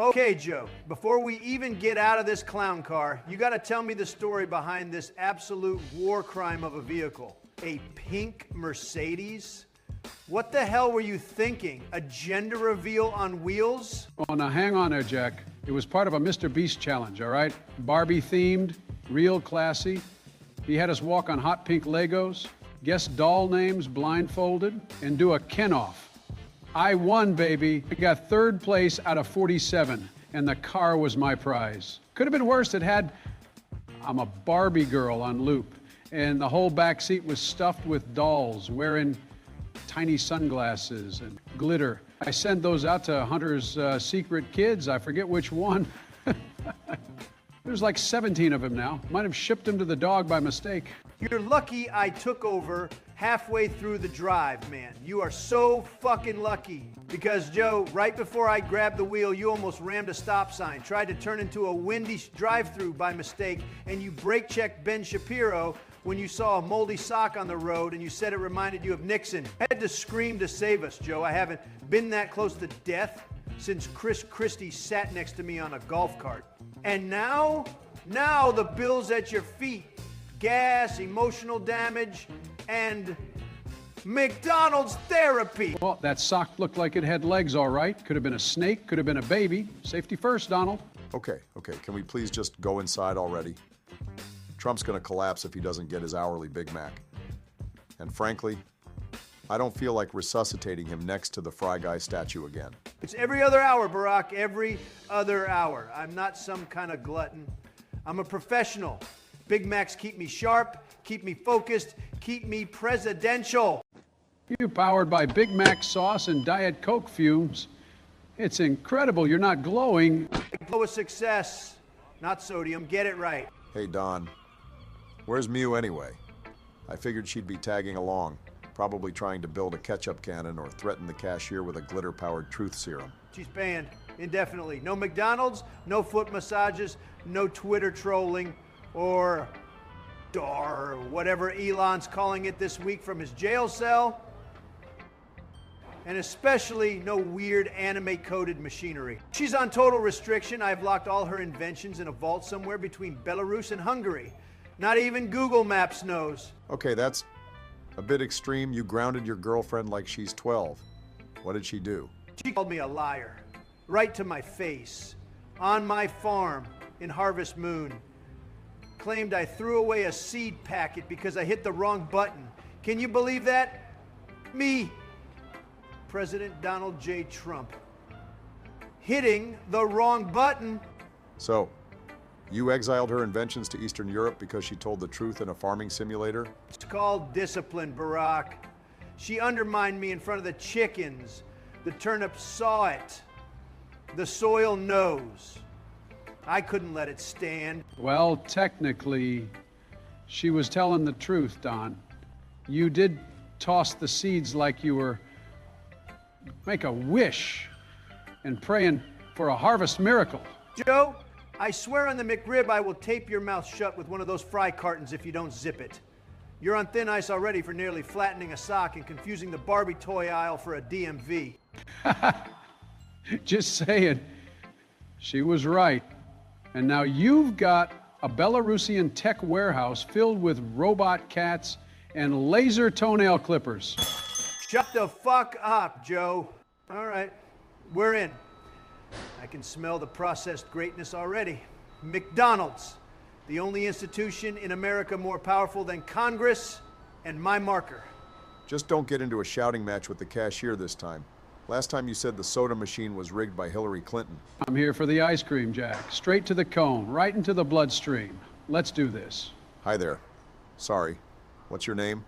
Okay, Joe, before we even get out of this clown car, you gotta tell me the story behind this absolute war crime of a vehicle. A pink Mercedes? What the hell were you thinking? A gender reveal on wheels? Oh, now hang on there, Jack. It was part of a MrBeast challenge, all right? Barbie-themed, real classy. He had us walk on hot pink Legos, guess doll names blindfolded, and do a Ken-off. I won, baby. I got 3rd place out of 47, and the car was my prize. Could have been worse. It had, I'm a Barbie girl on loop, and the whole back seat was stuffed with dolls wearing tiny sunglasses and glitter. I sent those out to Hunter's secret kids. I forget which one. There's like 17 of them now. Might have shipped them to the dog by mistake. You're lucky I took over halfway through the drive, man. You are so fucking lucky. Because, Joe, right before I grabbed the wheel, you almost rammed a stop sign, tried to turn into a Wendy's drive-thru by mistake, and you brake-checked Ben Shapiro when you saw a moldy sock on the road and you said it reminded you of Nixon. I had to scream to save us, Joe. I haven't been that close to death since Chris Christie sat next to me on a golf cart. And now the bill's at your feet. Gas, emotional damage, and McDonald's therapy. Well, that sock looked like it had legs, all right. Could have been a snake, could have been a baby. Safety first, Donald. Okay, can we please just go inside already? Trump's gonna collapse if he doesn't get his hourly Big Mac. And frankly, I don't feel like resuscitating him next to the Fry Guy statue again. It's every other hour, Barack, every other hour. I'm not some kind of glutton. I'm a professional. Big Macs keep me sharp, keep me focused, keep me presidential. You powered by Big Mac sauce and Diet Coke fumes. It's incredible you're not glowing. Glow of success, not sodium. Get it right. Hey, Don, where's Miu anyway? I figured she'd be tagging along, probably trying to build a ketchup cannon or threaten the cashier with a glitter-powered truth serum. She's banned indefinitely. No McDonald's, no foot massages, no Twitter trolling, or DAR, whatever Elon's calling it this week from his jail cell. And especially no weird anime-coded machinery. She's on total restriction. I've locked all her inventions in a vault somewhere between Belarus and Hungary. Not even Google Maps knows. Okay, that's a bit extreme. You grounded your girlfriend like she's 12. What did she do? She called me a liar. Right to my face. On my farm in Harvest Moon. Claimed I threw away a seed packet because I hit the wrong button. Can you believe that? Me, President Donald J. Trump, hitting the wrong button. So, you exiled her inventions to Eastern Europe because she told the truth in a farming simulator? It's called discipline, Barack. She undermined me in front of the chickens. The turnips saw it. The soil knows. I couldn't let it stand. Well, technically, she was telling the truth, Don. You did toss the seeds like you were make a wish and praying for a harvest miracle. Joe, I swear on the McRib I will tape your mouth shut with one of those fry cartons if you don't zip it. You're on thin ice already for nearly flattening a sock and confusing the Barbie toy aisle for a DMV. Just saying. She was right. And now you've got a Belarusian tech warehouse filled with robot cats and laser toenail clippers. Shut the fuck up, Joe. All right, we're in. I can smell the processed greatness already. McDonald's, the only institution in America more powerful than Congress and my marker. Just don't get into a shouting match with the cashier this time. Last time you said the soda machine was rigged by Hillary Clinton. I'm here for the ice cream, Jack. Straight to the cone, right into the bloodstream. Let's do this. Hi there. Sorry. What's your name?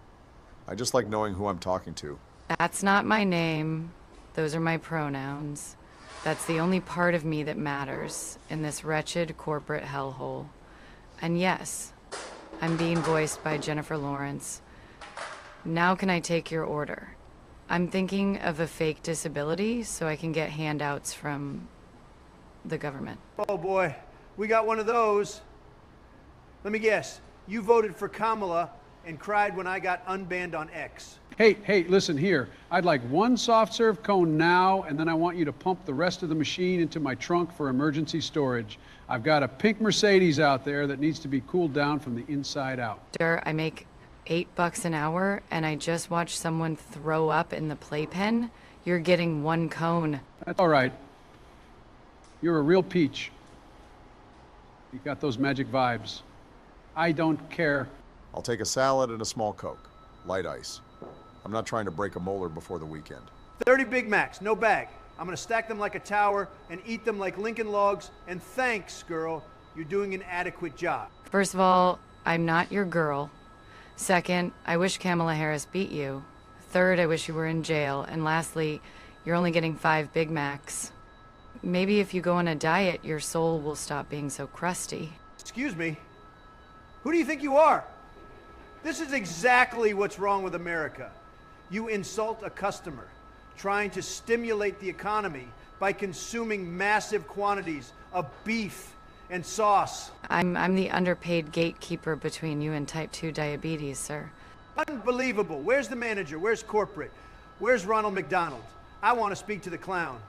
I just like knowing who I'm talking to. That's not my name. Those are my pronouns. That's the only part of me that matters in this wretched corporate hellhole. And yes, I'm being voiced by Jennifer Lawrence. Now can I take your order? I'm thinking of a fake disability so I can get handouts from the government. Oh boy, we got one of those. Let me guess, you voted for Kamala and cried when I got unbanned on X. Hey, listen here. I'd like one soft serve cone now, and then I want you to pump the rest of the machine into my trunk for emergency storage. I've got a pink Mercedes out there that needs to be cooled down from the inside out. Sir, I make $8 an hour, and I just watched someone throw up in the playpen. You're getting one cone. That's all right. You're a real peach. You got those magic vibes. I don't care. I'll take a salad and a small Coke. Light ice. I'm not trying to break a molar before the weekend. 30 Big Macs, no bag. I'm gonna stack them like a tower and eat them like Lincoln Logs. And thanks, girl. You're doing an adequate job. First of all, I'm not your girl. Second, I wish Kamala Harris beat you. Third, I wish you were in jail. And lastly, you're only getting 5 Big Macs. Maybe if you go on a diet, your soul will stop being so crusty. Excuse me? Who do you think you are? This is exactly what's wrong with America. You insult a customer, trying to stimulate the economy by consuming massive quantities of beef and sauce. I'm the underpaid gatekeeper between you and type 2 diabetes, sir. Unbelievable. Where's the manager? Where's corporate? Where's Ronald McDonald? I want to speak to the clown.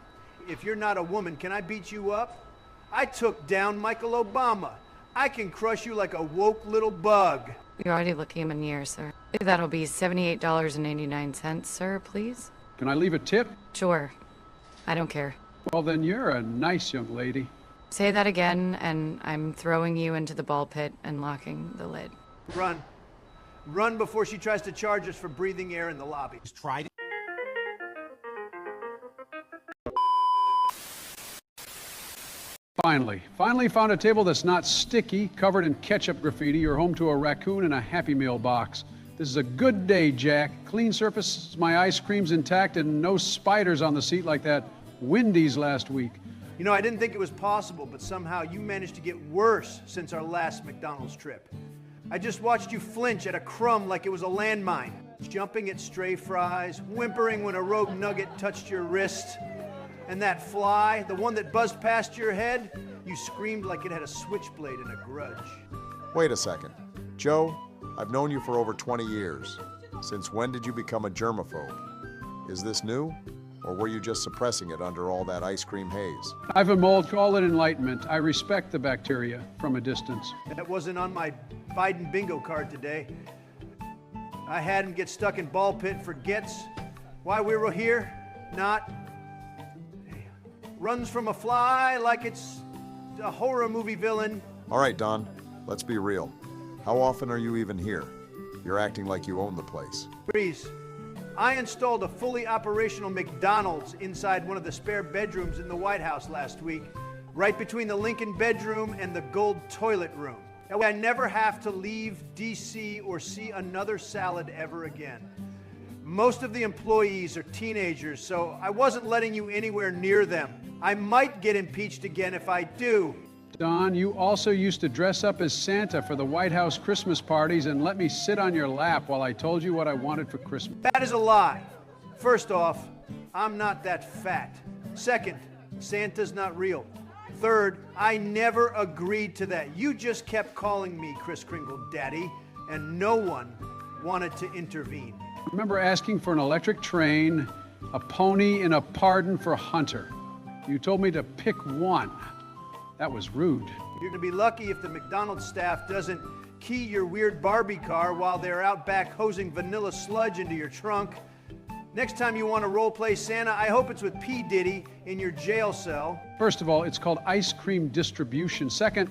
If you're not a woman, can I beat you up? I took down Michael Obama. I can crush you like a woke little bug. You're already looking him in the ear, sir. That'll be $78.89, sir, please. Can I leave a tip? Sure. I don't care. Well, then you're a nice young lady. Say that again, and I'm throwing you into the ball pit and locking the lid. Run. Run before she tries to charge us for breathing air in the lobby. Tried it. Finally found a table that's not sticky, covered in ketchup graffiti, or home to a raccoon and a Happy Meal box. This is a good day, Jack. Clean surface, my ice cream's intact, and no spiders on the seat like that Wendy's last week. You know, I didn't think it was possible, but somehow you managed to get worse since our last McDonald's trip. I just watched you flinch at a crumb like it was a landmine, jumping at stray fries, whimpering when a rogue nugget touched your wrist. And that fly, the one that buzzed past your head, you screamed like it had a switchblade and a grudge. Wait a second. Joe, I've known you for over 20 years. Since when did you become a germaphobe? Is this new? Or were you just suppressing it under all that ice cream haze? I've a mold, call it enlightenment. I respect the bacteria from a distance. That wasn't on my Biden bingo card today. I had him get stuck in ball pit for gets. Why we were here? Not. Runs from a fly like it's a horror movie villain. All right, Don, let's be real. How often are you even here? You're acting like you own the place. Breeze, I installed a fully operational McDonald's inside one of the spare bedrooms in the White House last week, right between the Lincoln bedroom and the gold toilet room. That way I never have to leave DC or see another salad ever again. Most of the employees are teenagers, so I wasn't letting you anywhere near them. I might get impeached again if I do. Don, you also used to dress up as Santa for the White House Christmas parties and let me sit on your lap while I told you what I wanted for Christmas. That is a lie. First off, I'm not that fat. Second, Santa's not real. Third, I never agreed to that. You just kept calling me Kris Kringle Daddy, and no one wanted to intervene. Remember asking for an electric train, a pony, and a pardon for Hunter. You told me to pick one. That was rude. You're gonna be lucky if the McDonald's staff doesn't key your weird Barbie car while they're out back hosing vanilla sludge into your trunk. Next time you want to role play Santa, I hope it's with P. Diddy in your jail cell. First of all, it's called ice cream distribution. Second,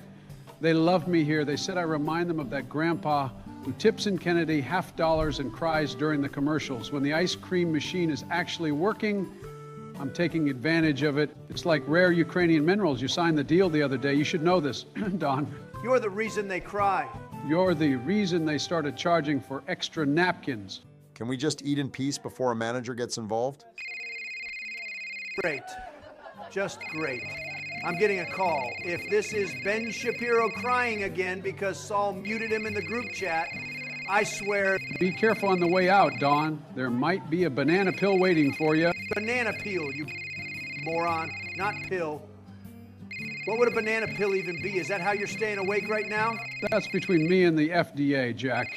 they love me here. They said I remind them of that grandpa who tips in Kennedy $50 and cries during the commercials. When the ice cream machine is actually working, I'm taking advantage of it. It's like rare Ukrainian minerals. You signed the deal the other day. You should know this, Don. You're the reason they cry. You're the reason they started charging for extra napkins. Can we just eat in peace before a manager gets involved? Great. Just great. I'm getting a call. If this is Ben Shapiro crying again because Saul muted him in the group chat, I swear. Be careful on the way out, Don. There might be a banana pill waiting for you. Banana peel, you moron, not pill. What would a banana pill even be? Is that how you're staying awake right now? That's between me and the FDA, Jack.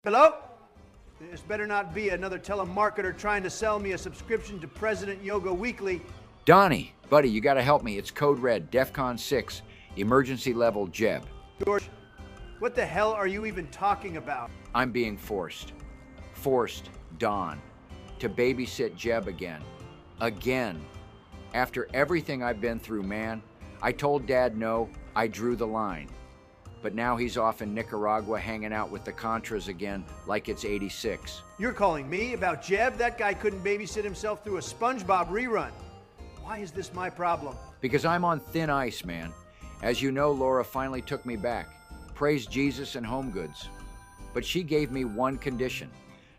Hello? This better not be another telemarketer trying to sell me a subscription to President Yoga Weekly. Donnie, buddy, you gotta help me. It's Code Red, DEFCON 6, emergency level Jeb. George, what the hell are you even talking about? I'm being forced, Don, to babysit Jeb again. Again. After everything I've been through, man, I told Dad no, I drew the line. But now he's off in Nicaragua hanging out with the Contras again like it's 86. You're calling me about Jeb? That guy couldn't babysit himself through a SpongeBob rerun. Why is this my problem? Because I'm on thin ice, man. As you know, Laura finally took me back. Praise Jesus and Home Goods. But she gave me one condition.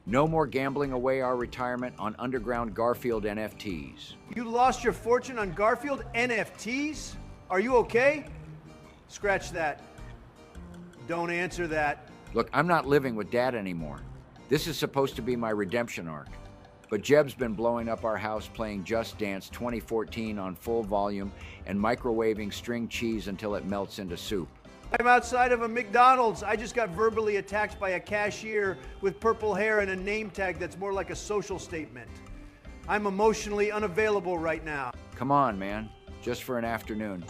No more gambling away our retirement on underground Garfield NFTs. You lost your fortune on Garfield NFTs? Are you okay? Scratch that. Don't answer that. Look, I'm not living with Dad anymore. This is supposed to be my redemption arc. But Jeb's been blowing up our house playing Just Dance 2014 on full volume and microwaving string cheese until it melts into soup. I'm outside of a McDonald's. I just got verbally attacked by a cashier with purple hair and a name tag that's more like a social statement. I'm emotionally unavailable right now. Come on, man. Just for an afternoon.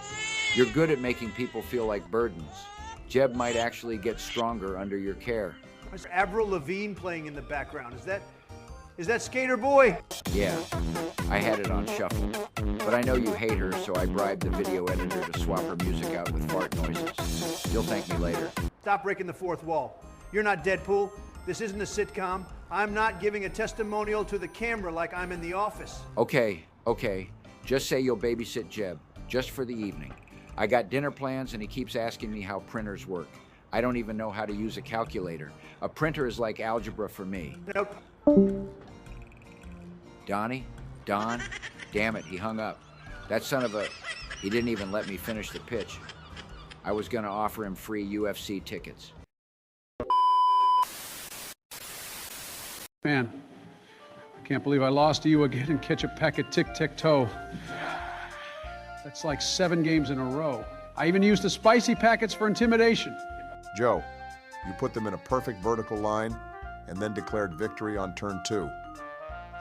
You're good at making people feel like burdens. Jeb might actually get stronger under your care. There's Avril Lavigne playing in the background. Is that Skater Boy? Yeah, I had it on shuffle. But I know you hate her, so I bribed the video editor to swap her music out with fart noises. You'll thank me later. Stop breaking the fourth wall. You're not Deadpool. This isn't a sitcom. I'm not giving a testimonial to the camera like I'm in The Office. Okay. Just say you'll babysit Jeb, just for the evening. I got dinner plans and he keeps asking me how printers work. I don't even know how to use a calculator. A printer is like algebra for me. Nope. Don, damn it, he hung up. That son of a, he didn't even let me finish the pitch. I was gonna offer him free UFC tickets. Man, I can't believe I lost to you again in Ketchup packet tic-tac-toe. That's like 7 games in a row. I even used the spicy packets for intimidation. Joe, you put them in a perfect vertical line and then declared victory on turn 2.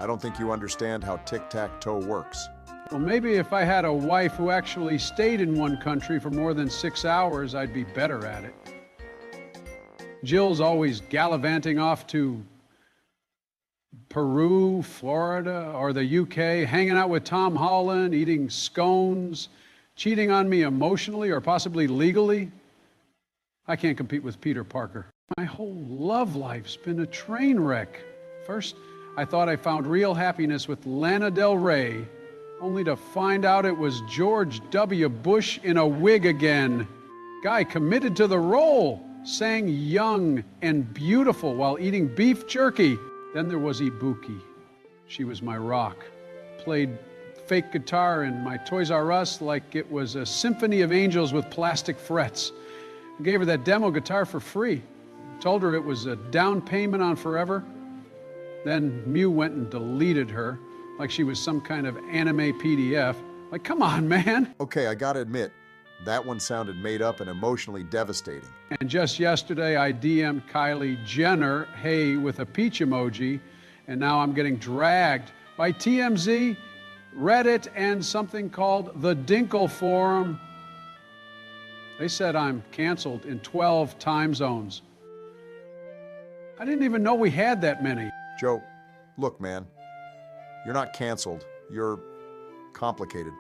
I don't think you understand how tic-tac-toe works. Well, maybe if I had a wife who actually stayed in one country for more than 6 hours, I'd be better at it. Jill's always gallivanting off to Peru, Florida, or the UK, hanging out with Tom Holland, eating scones, cheating on me emotionally or possibly legally. I can't compete with Peter Parker. My whole love life's been a train wreck. First, I thought I found real happiness with Lana Del Rey, only to find out it was George W. Bush in a wig again. Guy committed to the role, sang young and beautiful while eating beef jerky. Then there was Ibuki. She was my rock. Played fake guitar in my Toys R Us like it was a symphony of angels with plastic frets. I gave her that demo guitar for free. Told her it was a down payment on forever. Then Miu went and deleted her like she was some kind of anime PDF. Like, come on, man. Okay, I gotta admit, that one sounded made up and emotionally devastating. And just yesterday, I DM'd Kylie Jenner, hey, with a peach emoji, and now I'm getting dragged by TMZ, Reddit, and something called the Dinkle Forum. They said I'm canceled in 12 time zones. I didn't even know we had that many. Joe, look, man, you're not canceled. You're complicated.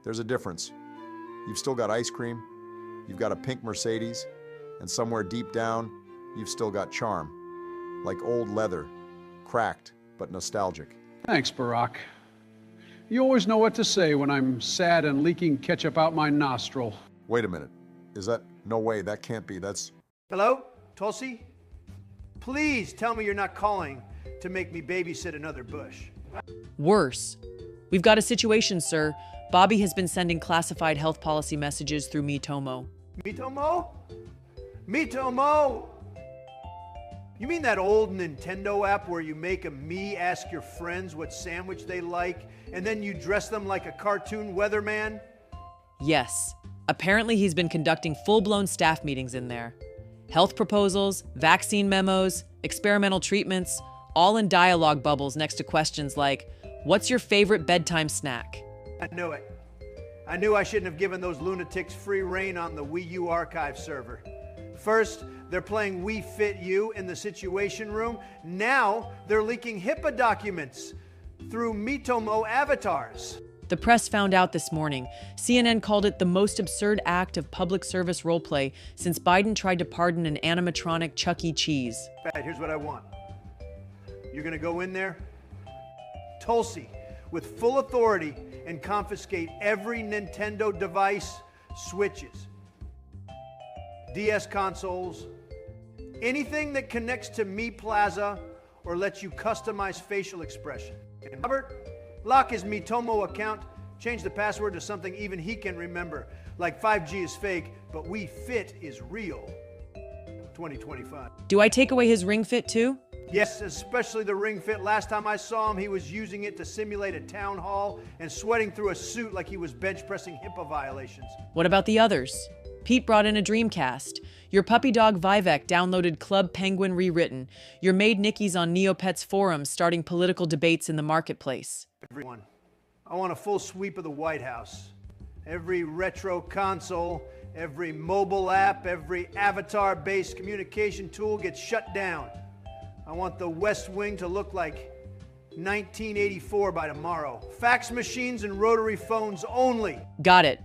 There's a difference. You've still got ice cream, you've got a pink Mercedes, and somewhere deep down, you've still got charm. Like old leather, cracked but nostalgic. Thanks, Barack. You always know what to say when I'm sad and leaking ketchup out my nostril. Wait a minute. Is that, no way, that can't be, that's... Hello, Tulsi? Please tell me you're not calling to make me babysit another Bush. Worse. We've got a situation, sir. Bobby has been sending classified health policy messages through Mitomo. Mitomo? Mitomo? You mean that old Nintendo app where you make me ask your friends what sandwich they like, and then you dress them like a cartoon weatherman? Yes. Apparently he's been conducting full-blown staff meetings in there. Health proposals, vaccine memos, experimental treatments, all in dialogue bubbles next to questions like, what's your favorite bedtime snack? I knew it. I knew I shouldn't have given those lunatics free reign on the Wii U archive server. First, they're playing We Fit You in the Situation Room. Now, they're leaking HIPAA documents through Mitomo avatars. The press found out this morning. CNN called it the most absurd act of public service roleplay since Biden tried to pardon an animatronic Chuck E. Cheese. Bad, here's what I want. You're gonna go in there, Tulsi, with full authority and confiscate every Nintendo device, Switches, DS consoles, anything that connects to Me Plaza or lets you customize facial expression. And Robert, lock his Mitomo account, change the password to something even he can remember, like 5G is fake, but We Fit is real. 2025. Do I take away his Ring Fit too? Yes, especially the Ring Fit. Last time I saw him, he was using it to simulate a town hall and sweating through a suit like he was bench pressing HIPAA violations. What about the others? Pete brought in a Dreamcast. Your puppy dog Vivek downloaded Club Penguin Rewritten. Your maid Nikki's on Neopets forums starting political debates in the marketplace. Everyone, I want a full sweep of the White House. Every retro console, every mobile app, every avatar-based communication tool gets shut down. I want the West Wing to look like 1984 by tomorrow. Fax machines and rotary phones only. Got it.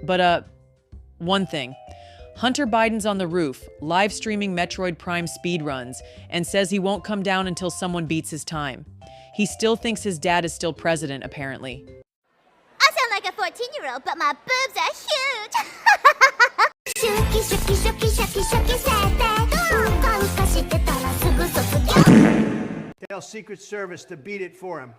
But, one thing. Hunter Biden's on the roof, live streaming Metroid Prime speedruns, and says he won't come down until someone beats his time. He still thinks his dad is still president, apparently. I sound like a 14-year-old, but my boobs are huge. Tell Secret Service to beat it for him.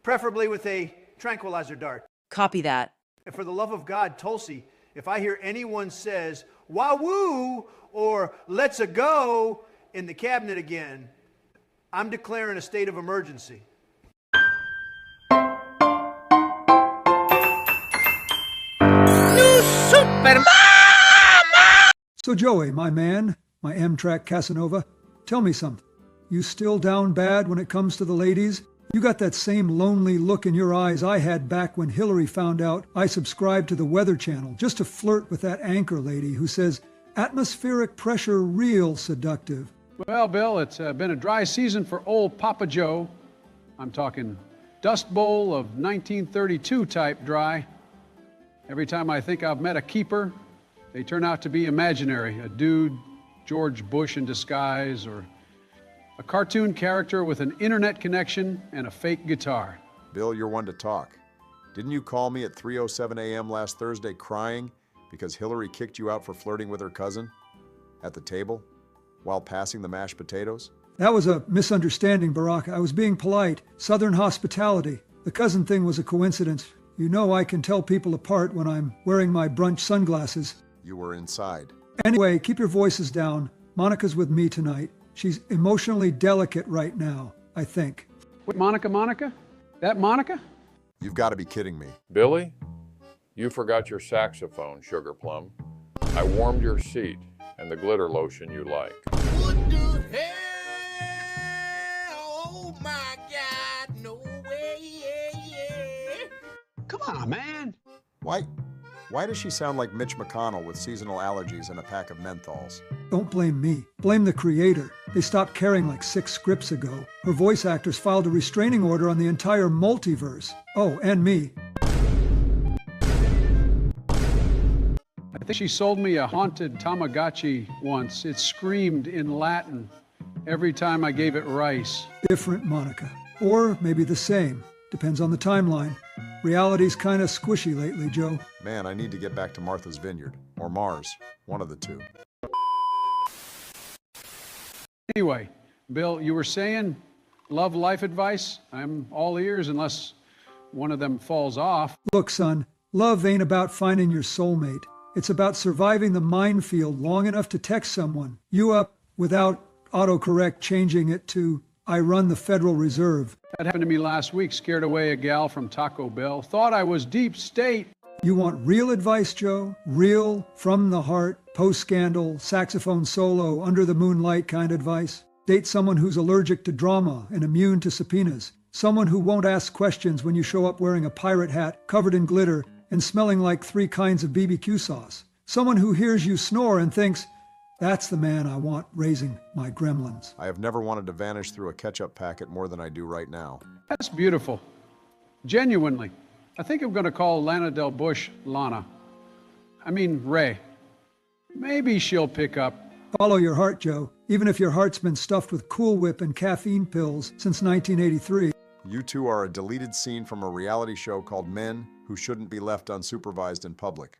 Preferably with a tranquilizer dart. Copy that. And for the love of God, Tulsi, if I hear anyone says, wah-woo, or let's-a go in the cabinet again, I'm declaring a state of emergency. So Joey, my man, my Amtrak Casanova, tell me something. You still down bad when it comes to the ladies? You got that same lonely look in your eyes I had back when Hillary found out I subscribed to the Weather Channel just to flirt with that anchor lady who says, atmospheric pressure real seductive. Well, Bill, it's been a dry season for old Papa Joe. I'm talking Dust Bowl of 1932 type dry. Every time I think I've met a keeper, they turn out to be imaginary. A dude, George Bush in disguise, or a cartoon character with an internet connection and a fake guitar. Bill, you're one to talk. Didn't you call me at 3:07 a.m. last Thursday crying because Hillary kicked you out for flirting with her cousin at the table while passing the mashed potatoes? That was a misunderstanding, Barack. I was being polite. Southern hospitality. The cousin thing was a coincidence. You know I can tell people apart when I'm wearing my brunch sunglasses. You were inside. Anyway, keep your voices down. Monica's with me tonight. She's emotionally delicate right now, I think. Wait, Monica? That Monica? You've got to be kidding me. Billy, you forgot your saxophone, Sugar Plum. I warmed your seat and the glitter lotion you like. What the hell? Oh my God, no way. Come on, man. Why does she sound like Mitch McConnell with seasonal allergies and a pack of menthols? Don't blame me. Blame the creator. They stopped caring like 6 scripts ago. Her voice actors filed a restraining order on the entire multiverse. Oh, and me. I think she sold me a haunted Tamagotchi once. It screamed in Latin every time I gave it rice. Different Monica. Or maybe the same. Depends on the timeline. Reality's kind of squishy lately, Joe. Man, I need to get back to Martha's Vineyard. Or Mars. One of the two. Anyway, Bill, you were saying love life advice? I'm all ears unless one of them falls off. Look, son, love ain't about finding your soulmate. It's about surviving the minefield long enough to text someone. You up without autocorrect changing it to, I run the Federal Reserve. That happened to me last week. Scared away a gal from Taco Bell. Thought I was deep state. You want real advice, Joe? Real, from the heart, post-scandal, saxophone solo, under the moonlight kind advice? Date someone who's allergic to drama and immune to subpoenas. Someone who won't ask questions when you show up wearing a pirate hat, covered in glitter, and smelling like 3 kinds of BBQ sauce. Someone who hears you snore and thinks, that's the man I want raising my gremlins. I have never wanted to vanish through a ketchup packet more than I do right now. That's beautiful. Genuinely. I think I'm going to call Lana Del Bush Lana. I mean, Ray. Maybe she'll pick up. Follow your heart, Joe, even if your heart's been stuffed with Cool Whip and caffeine pills since 1983. You two are a deleted scene from a reality show called Men Who Shouldn't Be Left Unsupervised in Public.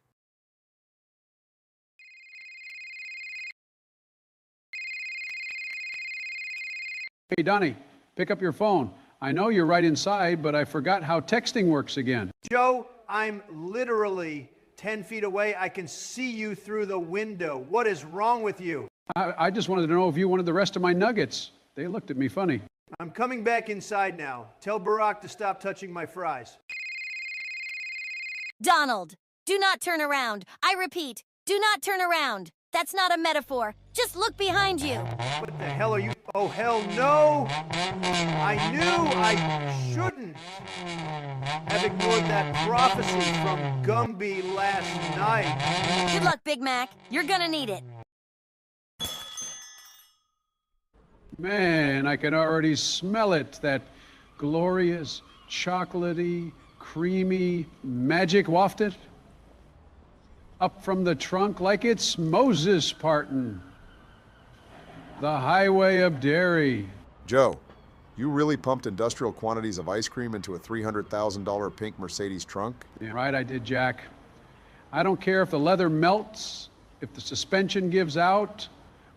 Hey, Donnie, pick up your phone. I know you're right inside, but I forgot how texting works again. Joe, I'm literally 10 feet away. I can see you through the window. What is wrong with you? I just wanted to know if you wanted the rest of my nuggets. They looked at me funny. I'm coming back inside now. Tell Barack to stop touching my fries. Donald, do not turn around. I repeat, do not turn around. That's not a metaphor. Just look behind you. What the hell are you? Oh, hell no! I knew I shouldn't have ignored that prophecy from Gumby last night. Good luck, Big Mac. You're gonna need it. Man, I can already smell it. That glorious, chocolatey, creamy magic wafted up from the trunk like it's Moses partin'. The highway of dairy. Joe, you really pumped industrial quantities of ice cream into a $300,000 pink Mercedes trunk? Yeah, right, I did, Jack. I don't care if the leather melts, if the suspension gives out,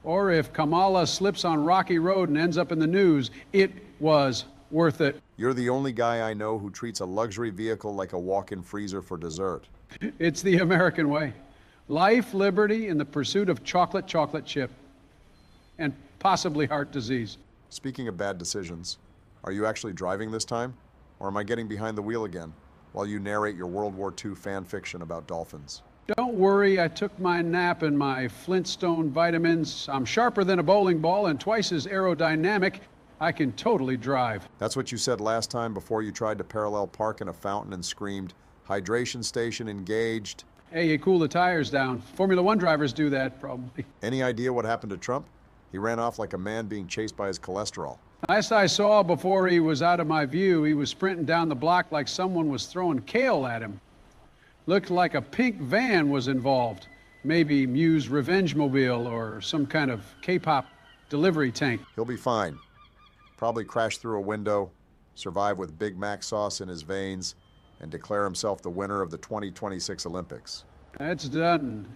or if Kamala slips on Rocky Road and ends up in the news. It was worth it. You're the only guy I know who treats a luxury vehicle like a walk-in freezer for dessert. It's the American way. Life, liberty, and the pursuit of chocolate chip. And possibly heart disease. Speaking of bad decisions, are you actually driving this time? Or am I getting behind the wheel again while you narrate your World War II fan fiction about dolphins? Don't worry, I took my nap and my Flintstone vitamins. I'm sharper than a bowling ball and twice as aerodynamic. I can totally drive. That's what you said last time before you tried to parallel park in a fountain and screamed, "Hydration station engaged." Hey, you cool the tires down. Formula One drivers do that, probably. Any idea what happened to Trump? He ran off like a man being chased by his cholesterol. Last I saw before he was out of my view, he was sprinting down the block like someone was throwing kale at him. Looked like a pink van was involved. Maybe Miu's Revenge Mobile or some kind of K-pop delivery tank. He'll be fine. Probably crash through a window, survive with Big Mac sauce in his veins, and declare himself the winner of the 2026 Olympics. That's done.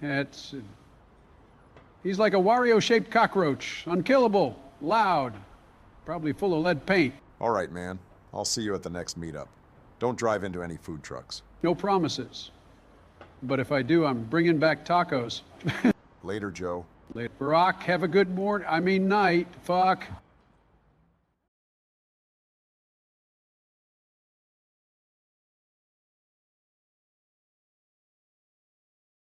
He's like a Wario-shaped cockroach. Unkillable, loud, probably full of lead paint. All right, man. I'll see you at the next meetup. Don't drive into any food trucks. No promises. But if I do, I'm bringing back tacos. Later, Joe. Later. Barack, have a good night. Fuck.